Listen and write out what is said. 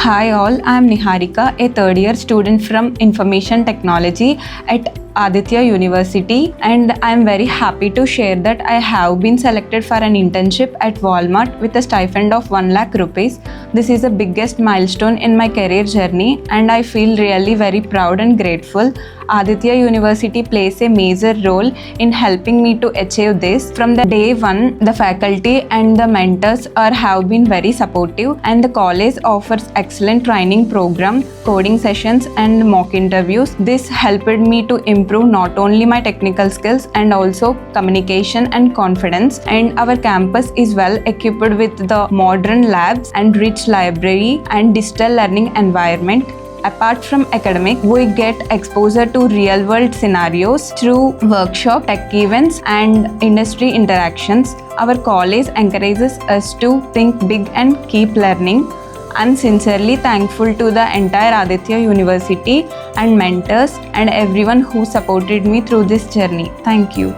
Hi all, I am Niharika, a third year student from Information Technology at Aditya University, and I am very happy to share that I have been selected for an internship at Walmart with a stipend of 1 lakh rupees. This is the biggest milestone in my career journey and I feel really very proud and grateful. Aditya University plays a major role in helping me to achieve this. From the day one, the faculty and the mentors have been very supportive, and the college offers excellent training program, coding sessions and mock interviews. This helped me to improve not only my technical skills and also communication and confidence. And our campus is well equipped with the modern labs and rich library and digital learning environment. Apart from academic, we get exposure to real-world scenarios through workshop, tech events, and industry interactions. Our college encourages us to think big and keep learning. I'm sincerely thankful to the entire Aditya University and mentors and everyone who supported me through this journey. Thank you.